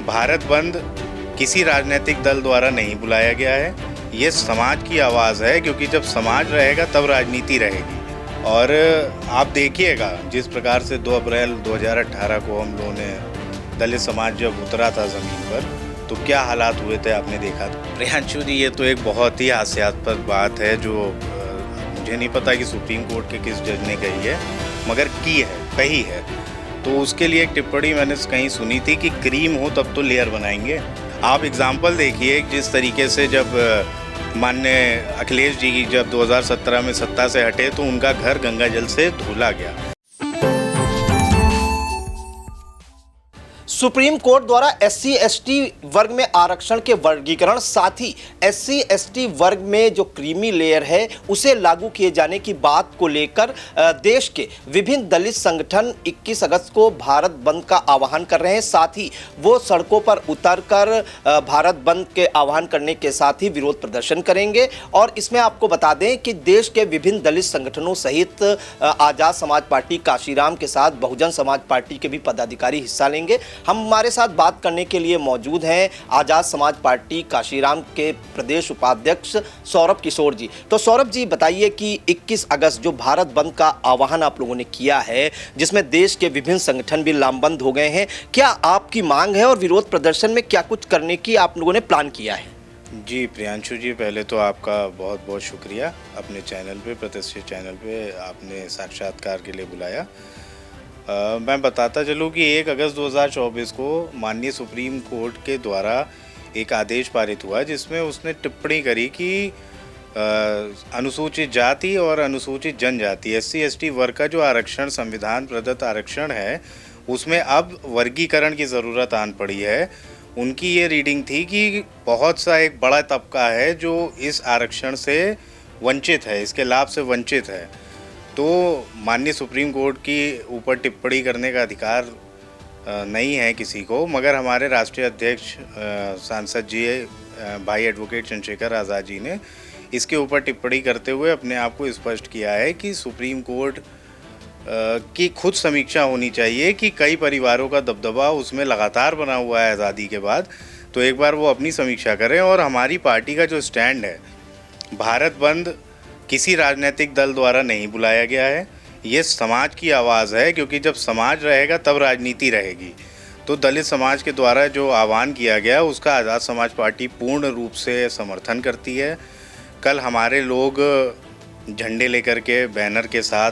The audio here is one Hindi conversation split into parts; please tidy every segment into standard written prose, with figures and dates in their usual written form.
भारत बंद किसी राजनीतिक दल द्वारा नहीं बुलाया गया है। ये समाज की आवाज़ है, क्योंकि जब समाज रहेगा तब राजनीति रहेगी। और आप देखिएगा जिस प्रकार से 2 अप्रैल 2018 को हम लोगों ने दलित समाज जब उतरा था ज़मीन पर, तो क्या हालात हुए थे आपने देखा था। प्रियांशु जी, ये तो एक बहुत ही हास्यास्पद बात है जो मुझे नहीं पता कि सुप्रीम कोर्ट के किस जज ने कही है, मगर कही है। तो उसके लिए एक टिप्पणी मैंने कहीं सुनी थी कि क्रीम हो तब तो लेयर बनाएंगे। आप एग्जाम्पल देखिए जिस तरीके से जब माननीय अखिलेश जी जब 2017 में सत्ता से हटे तो उनका घर गंगा जल से धुला गया। सुप्रीम कोर्ट द्वारा एससी एसटी वर्ग में आरक्षण के वर्गीकरण, साथ ही एससी एसटी वर्ग में जो क्रीमी लेयर है उसे लागू किए जाने की बात को लेकर देश के विभिन्न दलित संगठन 21 अगस्त को भारत बंद का आह्वान कर रहे हैं। साथ ही वो सड़कों पर उतरकर भारत बंद के आह्वान करने के साथ ही विरोध प्रदर्शन करेंगे। और इसमें आपको बता दें कि देश के विभिन्न दलित संगठनों सहित आजाद समाज पार्टी काशीराम के साथ बहुजन समाज पार्टी के भी पदाधिकारी हिस्सा लेंगे। हमारे साथ बात करने के लिए मौजूद हैं आजाद समाज पार्टी काशीराम के प्रदेश उपाध्यक्ष सौरभ किशोर जी। तो सौरभ जी, बताइए कि 21 अगस्त जो भारत बंद का आह्वान आप लोगों ने किया है, जिसमें देश के विभिन्न संगठन भी लामबंद हो गए हैं, क्या आपकी मांग है और विरोध प्रदर्शन में क्या कुछ करने की आप लोगों ने प्लान किया है? जी प्रियांशु जी, पहले तो आपका बहुत बहुत शुक्रिया, अपने चैनल पे, प्रतिष्ठित चैनल पे आपने साक्षात्कार के लिए बुलाया। मैं बताता चलूँ कि 1 अगस्त 2024 को माननीय सुप्रीम कोर्ट के द्वारा एक आदेश पारित हुआ जिसमें उसने टिप्पणी करी कि अनुसूचित जाति और अनुसूचित जनजाति एससी एसटी वर्ग का जो आरक्षण संविधान प्रदत्त आरक्षण है उसमें अब वर्गीकरण की ज़रूरत आन पड़ी है। उनकी ये रीडिंग थी कि बहुत सा एक बड़ा तबका है जो इस आरक्षण से वंचित है, इसके लाभ से वंचित है। तो माननीय सुप्रीम कोर्ट की ऊपर टिप्पणी करने का अधिकार नहीं है किसी को, मगर हमारे राष्ट्रीय अध्यक्ष सांसद जी भाई एडवोकेट चंद्रशेखर आज़ाद जी ने इसके ऊपर टिप्पणी करते हुए अपने आप को स्पष्ट किया है कि सुप्रीम कोर्ट की खुद समीक्षा होनी चाहिए कि कई परिवारों का दबदबा उसमें लगातार बना हुआ है आज़ादी के बाद। तो एक बार वो अपनी समीक्षा करें। और हमारी पार्टी का जो स्टैंड है, भारत बंद किसी राजनीतिक दल द्वारा नहीं बुलाया गया है। ये समाज की आवाज़ है, क्योंकि जब समाज रहेगा तब राजनीति रहेगी। तो दलित समाज के द्वारा जो आह्वान किया गया उसका आज़ाद समाज पार्टी पूर्ण रूप से समर्थन करती है। कल हमारे लोग झंडे लेकर के, बैनर के साथ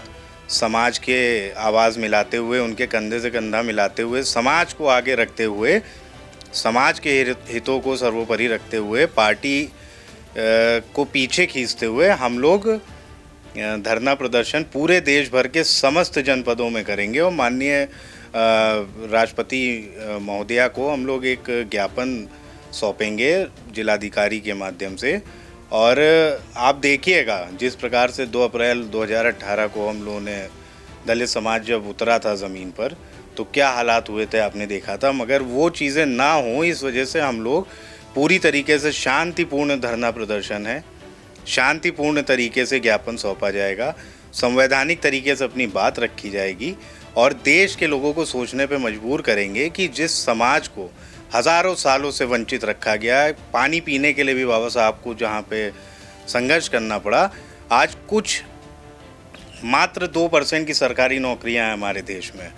समाज के आवाज़ मिलाते हुए, उनके कंधे से कंधा मिलाते हुए, समाज को आगे रखते हुए, समाज के हितों को सर्वोपरि रखते हुए, पार्टी को पीछे खींचते हुए हम लोग धरना प्रदर्शन पूरे देश भर के समस्त जनपदों में करेंगे। और माननीय राष्ट्रपति महोदया को हम लोग एक ज्ञापन सौंपेंगे जिलाधिकारी के माध्यम से। और आप देखिएगा जिस प्रकार से 2 अप्रैल 2018 को हम लोगों ने दलित समाज जब उतरा था ज़मीन पर, तो क्या हालात हुए थे आपने देखा था। मगर वो चीज़ें ना हों, इस वजह से हम लोग पूरी तरीके से शांतिपूर्ण धरना प्रदर्शन है, शांतिपूर्ण तरीके से ज्ञापन सौंपा जाएगा, संवैधानिक तरीके से अपनी बात रखी जाएगी और देश के लोगों को सोचने पे मजबूर करेंगे कि जिस समाज को हज़ारों सालों से वंचित रखा गया है, पानी पीने के लिए भी बाबा साहब को जहाँ पे संघर्ष करना पड़ा, आज कुछ मात्र 2% की सरकारी नौकरियाँ हैं हमारे देश में।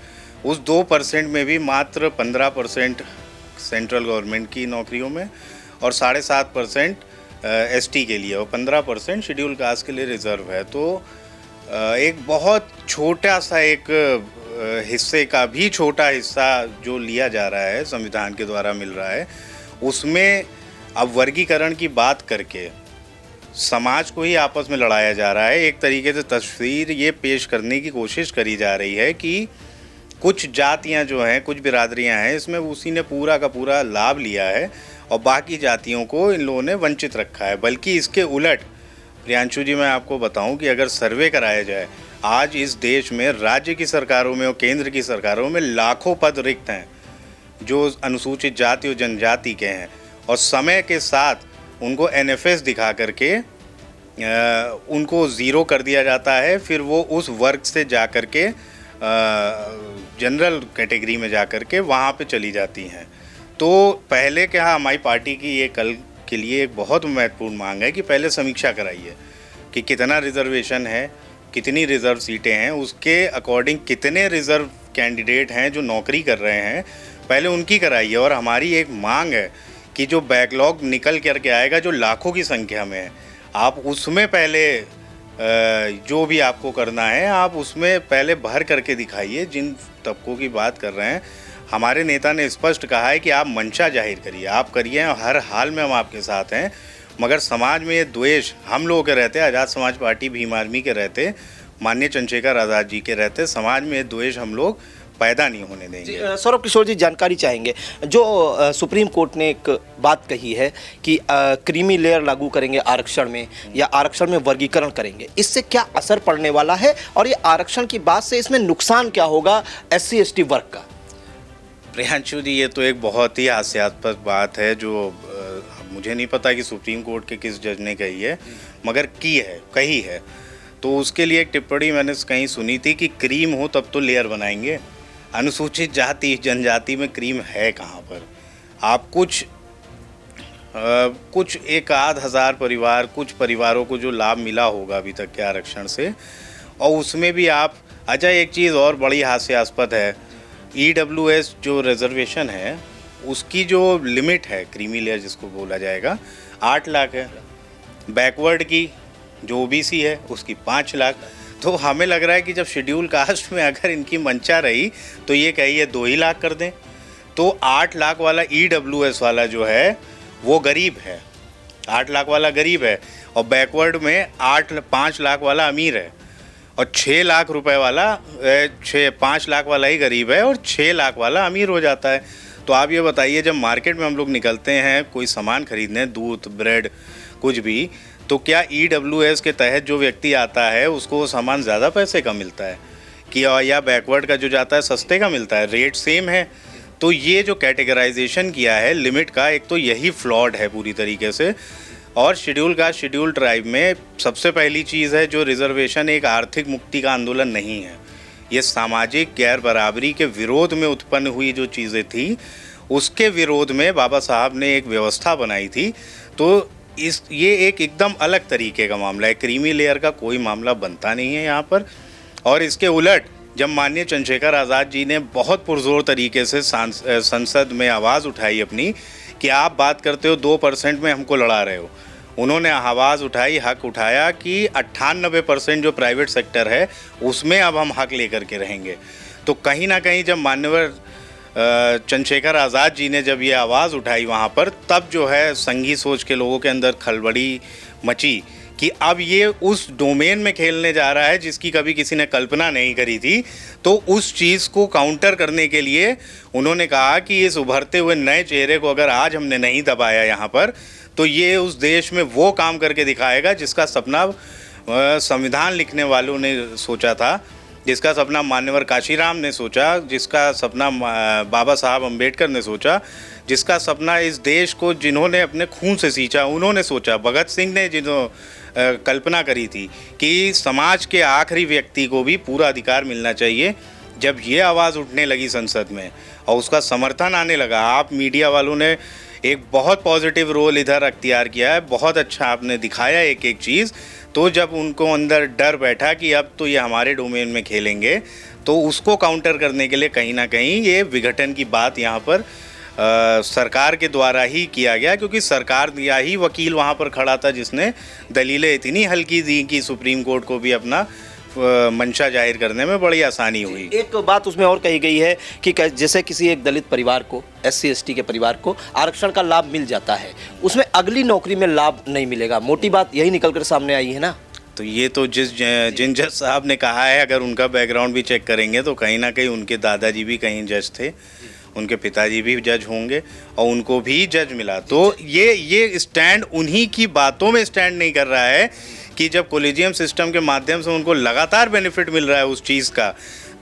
उस 2% में भी मात्र 15% सेंट्रल गवर्नमेंट की नौकरियों में और 7.5% एसटी के लिए और 15% शेड्यूल कास्ट के लिए रिजर्व है। तो एक बहुत छोटा सा एक हिस्से का भी छोटा हिस्सा जो लिया जा रहा है, संविधान के द्वारा मिल रहा है, उसमें अब वर्गीकरण की बात करके समाज को ही आपस में लड़ाया जा रहा है। एक तरीके से तस्वीर ये पेश करने की कोशिश करी जा रही है कि कुछ जातियां जो हैं, कुछ बिरादरियां हैं, इसमें उसी ने पूरा का पूरा लाभ लिया है और बाकी जातियों को इन लोगों ने वंचित रखा है। बल्कि इसके उलट प्रियांशु जी, मैं आपको बताऊं कि अगर सर्वे कराया जाए, आज इस देश में राज्य की सरकारों में और केंद्र की सरकारों में लाखों पद रिक्त हैं जो अनुसूचित जाति और जनजाति के हैं, और समय के साथ उनको एनएफएस दिखा करके उनको ज़ीरो कर दिया जाता है। फिर वो उस वर्ग से जा कर के जनरल कैटेगरी में जा कर के वहाँ पे चली जाती हैं। तो पहले क्या, हमारी पार्टी की ये कल के लिए एक बहुत महत्वपूर्ण मांग है कि पहले समीक्षा कराइए कि कितना रिजर्वेशन है, कितनी रिज़र्व सीटें हैं, उसके अकॉर्डिंग कितने रिज़र्व कैंडिडेट हैं जो नौकरी कर रहे हैं, पहले उनकी कराइए। और हमारी एक मांग है कि जो बैकलॉग निकल करके आएगा, जो लाखों की संख्या में है, आप उसमें पहले जो भी आपको करना है आप उसमें पहले भर करके दिखाइए। जिन तबकों की बात कर रहे हैं, हमारे नेता ने स्पष्ट कहा है कि आप मंशा जाहिर करिए, आप करिए, हर हाल में हम आपके साथ हैं। मगर समाज में ये द्वेष हम लोगों के रहते, आज़ाद समाज पार्टी भीम आर्मी के रहते, माननीय चंद्रशेखर आज़ाद जी के रहते, समाज में ये द्वेष हम लोग पैदा नहीं होने देंगे। सौरभ किशोर जी जानकारी चाहेंगे, जो सुप्रीम कोर्ट ने एक बात कही है कि क्रीमी लेयर लागू करेंगे आरक्षण में या आरक्षण में वर्गीकरण करेंगे, इससे क्या असर पड़ने वाला है और ये आरक्षण की बात से इसमें नुकसान क्या होगा SC ST वर्ग का? प्रियांशु जी, ये तो एक बहुत ही हास्यास्पद बात है जो मुझे नहीं पता कि सुप्रीम कोर्ट के किस जज ने कही है, मगर कही है। तो उसके लिए एक टिप्पणी मैंने कहीं सुनी थी कि क्रीम हो तब तो लेयर बनाएंगे। अनुसूचित जाति जनजाति में क्रीम है कहाँ पर? आप कुछ एक आध हज़ार परिवार, कुछ परिवारों को जो लाभ मिला होगा अभी तक के आरक्षण से, और उसमें भी आप अच्छा, एक चीज़ और बड़ी हास्यास्पद है, EWS जो रिजर्वेशन है उसकी जो लिमिट है, क्रीमी लेयर जिसको बोला जाएगा, 8 लाख है। बैकवर्ड की जो OBC है उसकी 5 लाख। तो हमें लग रहा है कि जब शेड्यूल कास्ट में अगर इनकी मंशा रही तो ये कहिए 2 ही लाख कर दें। तो 8 लाख वाला EWS वाला जो है वो गरीब है, 8 लाख वाला गरीब है, और बैकवर्ड में 5 लाख वाला अमीर है, और 6 लाख रुपए वाला 5 लाख वाला ही गरीब है और 6 लाख वाला अमीर हो जाता है। तो आप ये बताइए, जब मार्केट में हम लोग निकलते हैं कोई सामान खरीदने, दूध, ब्रेड, कुछ भी, तो क्या EWS के तहत जो व्यक्ति आता है उसको वो सामान ज़्यादा पैसे का मिलता है कि या बैकवर्ड का जो जाता है सस्ते का मिलता है? रेट सेम है। तो ये जो कैटेगराइजेशन किया है लिमिट का, एक तो यही फ्लॉड है पूरी तरीके से। और शेड्यूल ट्राइब में सबसे पहली चीज़ है जो रिजर्वेशन एक आर्थिक मुक्ति का आंदोलन नहीं है, ये सामाजिक गैर बराबरी के विरोध में उत्पन्न हुई जो चीज़ें थी, उसके विरोध में बाबा साहब ने एक व्यवस्था बनाई थी। तो ये एक एकदम अलग तरीके का मामला है, क्रीमी लेयर का कोई मामला बनता नहीं है यहाँ पर। और इसके उलट जब माननीय चंद्रशेखर आज़ाद जी ने बहुत पुरजोर तरीके से संसद में आवाज़ उठाई अपनी कि आप बात करते हो 2% में हमको लड़ा रहे हो, उन्होंने आवाज़ उठाई, हक उठाया कि 98% जो प्राइवेट सेक्टर है उसमें अब हम हक लेकर के रहेंगे। तो कहीं ना कहीं जब माननीय चंद्रशेखर आज़ाद जी ने जब ये आवाज़ उठाई वहाँ पर, तब जो है संघी सोच के लोगों के अंदर खलबली मची कि अब ये उस डोमेन में खेलने जा रहा है जिसकी कभी किसी ने कल्पना नहीं करी थी। तो उस चीज़ को काउंटर करने के लिए उन्होंने कहा कि इस उभरते हुए नए चेहरे को अगर आज हमने नहीं दबाया यहाँ पर, तो ये उस देश में वो काम करके दिखाएगा जिसका सपना संविधान लिखने वालों ने सोचा था, जिसका सपना मान्यवर काशीराम ने सोचा, जिसका सपना बाबा साहब अम्बेडकर ने सोचा, जिसका सपना इस देश को जिन्होंने अपने खून से सींचा उन्होंने सोचा, भगत सिंह ने कल्पना करी थी कि समाज के आखिरी व्यक्ति को भी पूरा अधिकार मिलना चाहिए। जब ये आवाज़ उठने लगी संसद में और उसका समर्थन आने लगा, आप मीडिया वालों ने एक बहुत पॉजिटिव रोल इधर अख्तियार किया है, बहुत अच्छा आपने दिखाया एक एक चीज़। तो जब उनको अंदर डर बैठा कि अब तो ये हमारे डोमेन में खेलेंगे, तो उसको काउंटर करने के लिए कहीं ना कहीं ये विघटन की बात यहाँ पर सरकार के द्वारा ही किया गया, क्योंकि सरकार दिया ही वकील वहाँ पर खड़ा था जिसने दलीलें इतनी हल्की दी कि सुप्रीम कोर्ट को भी अपना मंशा जाहिर करने में बड़ी आसानी हुई। एक बात उसमें और कही गई है कि जैसे किसी एक दलित परिवार को, SC ST के परिवार को आरक्षण का लाभ मिल जाता है, उसमें अगली नौकरी में लाभ नहीं मिलेगा। मोटी बात यही निकल कर सामने आई है ना। तो ये तो जिन जज साहब ने कहा है, अगर उनका बैकग्राउंड भी चेक करेंगे तो कहीं ना कहीं उनके दादाजी भी कहीं जज थे, उनके पिताजी भी जज होंगे और उनको भी जज मिला। तो ये स्टैंड उन्हीं की बातों में स्टैंड नहीं कर रहा है कि जब कॉलेजियम सिस्टम के माध्यम से उनको लगातार बेनिफिट मिल रहा है उस चीज़ का।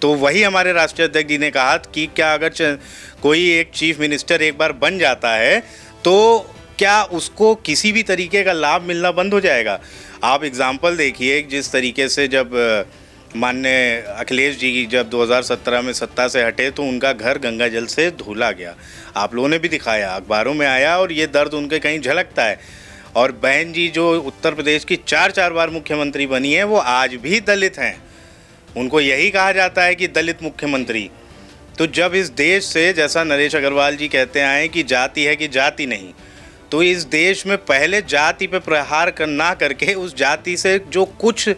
तो वही हमारे राष्ट्रीय अध्यक्ष जी ने कहा कि क्या अगर कोई एक चीफ मिनिस्टर एक बार बन जाता है तो क्या उसको किसी भी तरीके का लाभ मिलना बंद हो जाएगा? आप एग्जाम्पल देखिए, जिस तरीके से जब माननीय अखिलेश जी की जब 2017 में सत्ता से हटे तो उनका घर गंगा जल से धुला गया। आप लोगों ने भी दिखाया, अखबारों में आया, और ये दर्द उनके कहीं झलकता है। और बहन जी जो उत्तर प्रदेश की 4 बार मुख्यमंत्री बनी है, वो आज भी दलित हैं। उनको यही कहा जाता है कि दलित मुख्यमंत्री। तो जब इस देश से, जैसा नरेश अग्रवाल जी कहते आए कि जाति है कि जाति नहीं, तो इस देश में पहले जाति पे प्रहार ना करके उस जाति से जो कुछ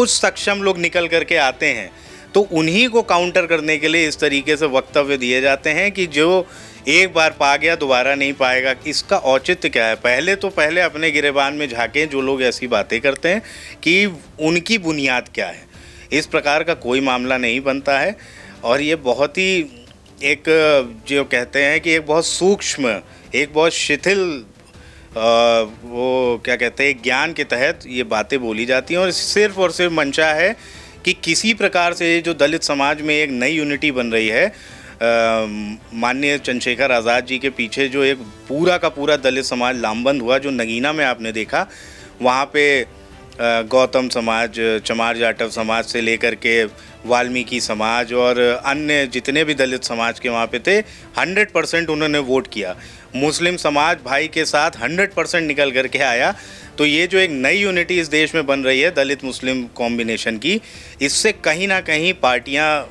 सक्षम लोग निकल करके आते हैं, तो उन्हीं को काउंटर करने के लिए इस तरीके से वक्तव्य दिए जाते हैं कि जो एक बार पा गया दोबारा नहीं पाएगा। इसका औचित्य क्या है? पहले अपने गिरेबान में झांकें जो लोग ऐसी बातें करते हैं कि उनकी बुनियाद क्या है। इस प्रकार का कोई मामला नहीं बनता है। और ये बहुत ही एक, जो कहते हैं कि एक बहुत सूक्ष्म, एक बहुत शिथिल वो क्या कहते हैं, ज्ञान के तहत ये बातें बोली जाती हैं। और सिर्फ मंशा है कि किसी प्रकार से जो दलित समाज में एक नई यूनिटी बन रही है, माननीय चंद्रशेखर आज़ाद जी के पीछे जो एक पूरा का पूरा दलित समाज लामबंद हुआ, जो नगीना में आपने देखा, वहाँ पे गौतम समाज, चमार जाटव समाज से लेकर के वाल्मीकि समाज और अन्य जितने भी दलित समाज के वहाँ पे थे, 100% उन्होंने वोट किया। मुस्लिम समाज भाई के साथ 100% निकल करके आया। तो ये जो एक नई यूनिटी इस देश में बन रही है दलित मुस्लिम कॉम्बिनेशन की, इससे कहीं ना कहीं पार्टियाँ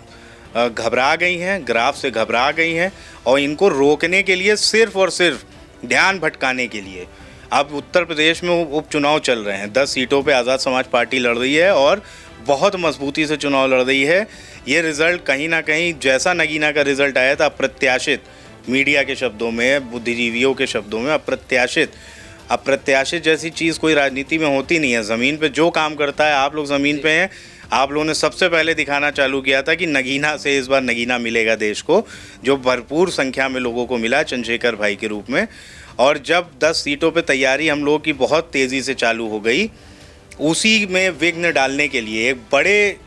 घबरा गई हैं, ग्राफ से घबरा गई हैं। और इनको रोकने के लिए सिर्फ और सिर्फ ध्यान भटकाने के लिए अब उत्तर प्रदेश में उपचुनाव चल रहे हैं। 10 सीटों पे आज़ाद समाज पार्टी लड़ रही है और बहुत मजबूती से चुनाव लड़ रही है। ये रिज़ल्ट कहीं ना कहीं जैसा नगीना का रिज़ल्ट आया था, अप्रत्याशित, मीडिया के शब्दों में, बुद्धिजीवियों के शब्दों में, अप्रत्याशित जैसी चीज़ कोई राजनीति में होती नहीं है। ज़मीन पे जो काम करता है, आप लोग ज़मीन पे हैं, आप लोगों ने सबसे पहले दिखाना चालू किया था कि नगीना से इस बार नगीना मिलेगा देश को, जो भरपूर संख्या में लोगों को मिला चंद्रशेखर भाई के रूप में। और जब 10 सीटों पे तैयारी हम लोगों की बहुत तेज़ी से चालू हो गई, उसी में विघ्न डालने के लिए, एक बड़े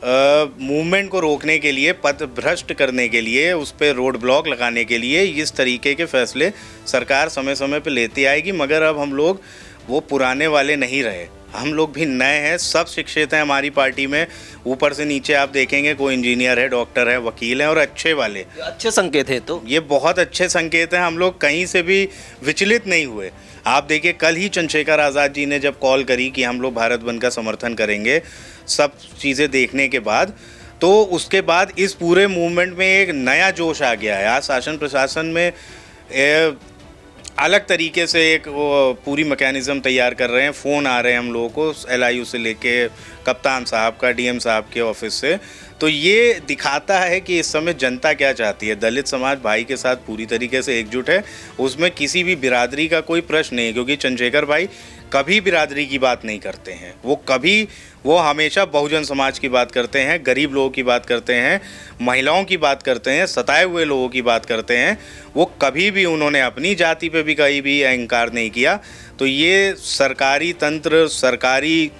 मूवमेंट को रोकने के लिए, पथ भ्रष्ट करने के लिए, उस पर रोड ब्लॉक लगाने के लिए इस तरीके के फैसले सरकार समय समय पे लेती आएगी। मगर अब हम लोग वो पुराने वाले नहीं रहे, हम लोग भी नए हैं। सब शिक्षित हैं हमारी पार्टी में, ऊपर से नीचे आप देखेंगे कोई इंजीनियर है, डॉक्टर है, वकील हैं, और अच्छे वाले। अच्छे संकेत है, तो ये बहुत अच्छे संकेत हैं। हम लोग कहीं से भी विचलित नहीं हुए। आप देखिए, कल ही चंद्रशेखर आज़ाद जी ने जब कॉल करी कि हम लोग भारत बंद का समर्थन करेंगे, सब चीज़ें देखने के बाद, तो उसके बाद इस पूरे मूवमेंट में एक नया जोश आ गया है। आज शासन प्रशासन में अलग तरीके से एक वो पूरी मैकेनिज़्म तैयार कर रहे हैं। फ़ोन आ रहे हैं हम लोगों को LIU से लेके कप्तान साहब का, DM साहब के ऑफिस से। तो ये दिखाता है कि इस समय जनता क्या चाहती है। दलित समाज भाई के साथ पूरी तरीके से एकजुट है, उसमें किसी भी बिरादरी का कोई प्रश्न नहीं है, क्योंकि चंद्रशेखर भाई कभी बिरादरी की बात नहीं करते हैं। वो हमेशा बहुजन समाज की बात करते हैं, गरीब लोगों की बात करते हैं, महिलाओं की बात करते हैं, सताए हुए लोगों की बात करते हैं। वो कभी भी उन्होंने अपनी जाति पे भी कहीं भी अहंकार नहीं किया। तो ये सरकारी तंत्र, सरकारी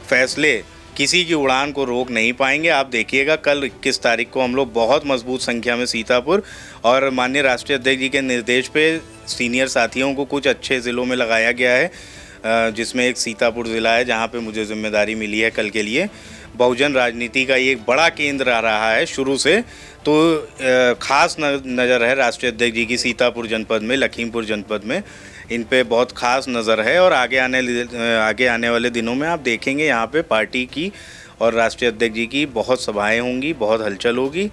फैसले किसी की उड़ान को रोक नहीं पाएंगे। आप देखिएगा, कल 21 तारीख को हम लोग बहुत मजबूत संख्या में सीतापुर, और माननीय राष्ट्रीय अध्यक्ष जी के निर्देश पे सीनियर साथियों को कुछ अच्छे ज़िलों में लगाया गया है, जिसमें एक सीतापुर ज़िला है जहां पे मुझे जिम्मेदारी मिली है कल के लिए। बहुजन राजनीति का ये एक बड़ा केंद्र आ रहा है शुरू से, तो खास नज़र है राष्ट्रीय अध्यक्ष जी की सीतापुर जनपद में, लखीमपुर जनपद में, इन पे बहुत खास नज़र है। और आगे आने वाले दिनों में आप देखेंगे यहाँ पे पार्टी की और राष्ट्रीय अध्यक्ष जी की बहुत सभाएं होंगी, बहुत हलचल होगी।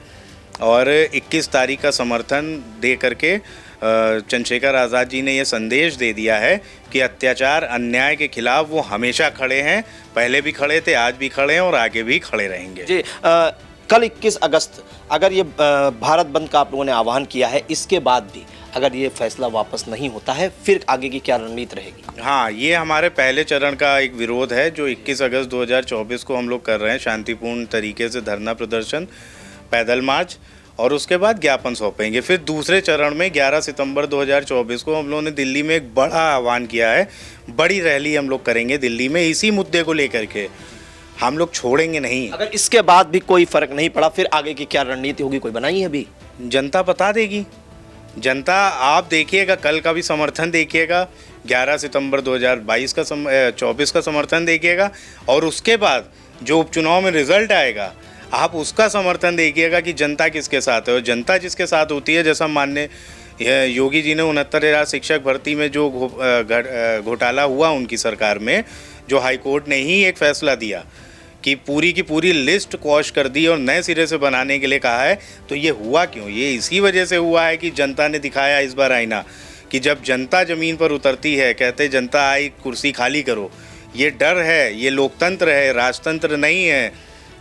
और 21 तारीख का समर्थन दे करके चंद्रशेखर आज़ाद जी ने ये संदेश दे दिया है कि अत्याचार, अन्याय के खिलाफ वो हमेशा खड़े हैं, पहले भी खड़े थे, आज भी खड़े हैं और आगे भी खड़े रहेंगे। जी, कल 21 अगस्त अगर ये भारत बंद का आप लोगों ने आह्वान किया है, इसके बाद भी अगर ये फैसला वापस नहीं होता है, फिर आगे की क्या रणनीति रहेगी? हाँ, ये हमारे पहले चरण का एक विरोध है जो 21 अगस्त 2024 को हम लोग कर रहे हैं, शांतिपूर्ण तरीके से धरना प्रदर्शन, पैदल मार्च, और उसके बाद ज्ञापन सौंपेंगे। फिर दूसरे चरण में 11 सितंबर 2024 को हम लोगों ने दिल्ली में एक बड़ा आह्वान किया है, बड़ी रैली हम लोग करेंगे दिल्ली में इसी मुद्दे को लेकर के। हम लोग छोड़ेंगे नहीं। अगर इसके बाद भी कोई फर्क नहीं पड़ा, फिर आगे की क्या रणनीति होगी, कोई बनाई है अभी? जनता बता देगी। जनता, आप देखिएगा, कल का भी समर्थन देखिएगा, 11 सितंबर 2024 का समर्थन देखिएगा, और उसके बाद जो उपचुनाव में रिजल्ट आएगा आप उसका समर्थन देखिएगा कि जनता किसके साथ है। और जनता जिसके साथ होती है, जैसा माननीय योगी जी ने 69,000 शिक्षक भर्ती में जो घोटाला हुआ उनकी सरकार में, जो हाईकोर्ट ने ही एक फैसला दिया कि पूरी की पूरी लिस्ट क्वॉश कर दी और नए सिरे से बनाने के लिए कहा है, तो ये हुआ क्यों? ये इसी वजह से हुआ है कि जनता ने दिखाया इस बार आईना कि जब जनता ज़मीन पर उतरती है, कहते जनता आई कुर्सी खाली करो। ये डर है, ये लोकतंत्र है, राजतंत्र नहीं है।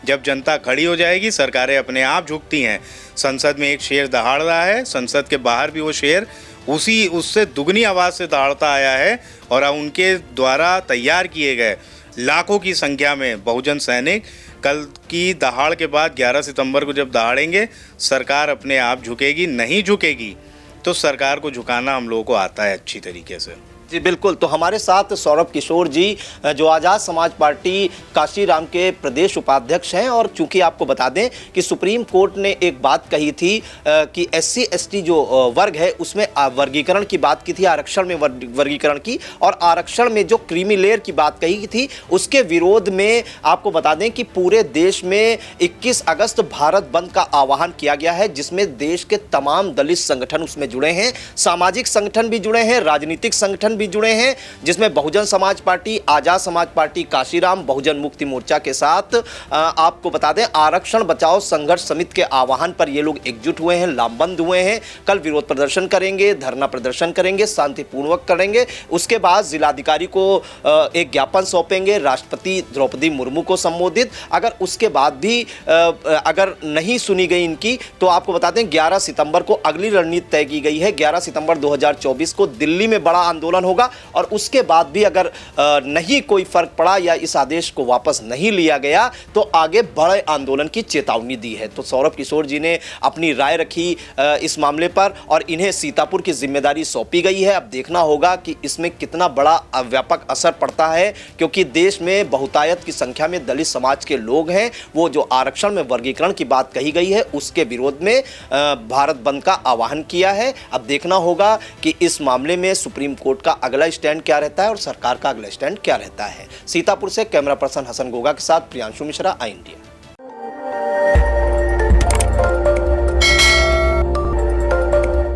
जब जनता खड़ी हो जाएगी, सरकारें अपने आप झुकती हैं। संसद में एक शेर दहाड़ रहा है, संसद के बाहर भी वो शेर उससे दुगनी आवाज़ से दहाड़ता आया है। और उनके द्वारा तैयार किए गए लाखों की संख्या में बहुजन सैनिक कल की दहाड़ के बाद 11 सितंबर को जब दहाड़ेंगे, सरकार अपने आप झुकेगी। नहीं झुकेगी तो सरकार को झुकाना हम लोगों को आता है अच्छी तरीके से। जी बिल्कुल। तो हमारे साथ सौरभ किशोर जी, जो आज़ाद समाज पार्टी काशीराम के प्रदेश उपाध्यक्ष हैं। और चूंकि आपको बता दें कि सुप्रीम कोर्ट ने एक बात कही थी कि SC ST जो वर्ग है उसमें वर्गीकरण की बात की थी, आरक्षण में वर्गीकरण की, और आरक्षण में जो क्रीमी लेयर की बात कही थी उसके विरोध में आपको बता दें कि पूरे देश में 21 अगस्त भारत बंद का आह्वान किया गया है, जिसमें देश के तमाम दलित संगठन उसमें जुड़े हैं, सामाजिक संगठन भी जुड़े हैं, राजनीतिक संगठन भी जुड़े हैं, जिसमें बहुजन समाज पार्टी, आजाद समाज पार्टी काशीराम, बहुजन मुक्ति मोर्चा के साथ आपको बता दें आरक्षण बचाओ संघर्ष समिति के आह्वान पर ये लोग एकजुट हुए हैं, लामबंद हुए हैं। कल विरोध प्रदर्शन करेंगे, धरना प्रदर्शन करेंगे, शांतिपूर्वक करेंगे। उसके बाद जिलाधिकारी को एक ज्ञापन सौंपेंगे, राष्ट्रपति द्रौपदी मुर्मू को संबोधित। अगर उसके बाद भी अगर नहीं सुनी गई इनकी, तो आपको बता दें 11 सितंबर को अगली रणनीति तय की गई है। 11 सितंबर 2024 को दिल्ली में बड़ा आंदोलन होगा, और उसके बाद भी अगर नहीं कोई फर्क पड़ा या इस आदेश को वापस नहीं लिया गया तो आगे बड़े आंदोलन की चेतावनी दी है। तो सौरभ किशोर जी ने अपनी राय रखी इस मामले पर, और इन्हें सीतापुर की जिम्मेदारी सौंपी गई है। अब देखना होगा कि इसमें कितना बड़ा व्यापक असर पड़ता है, क्योंकि देश में बहुतायत की संख्या में दलित समाज के लोग हैं। वो जो आरक्षण में वर्गीकरण की बात कही गई है उसके विरोध में भारत बंद का आह्वान किया है। अब देखना होगा कि इस मामले में सुप्रीम कोर्ट का अगला स्टैंड क्या रहता है और सरकार का अगला स्टैंड क्या रहता है। सीतापुर से कैमरा पर्सन हसन गोगा के साथ प्रियांशु मिश्रा, आई इंडिया।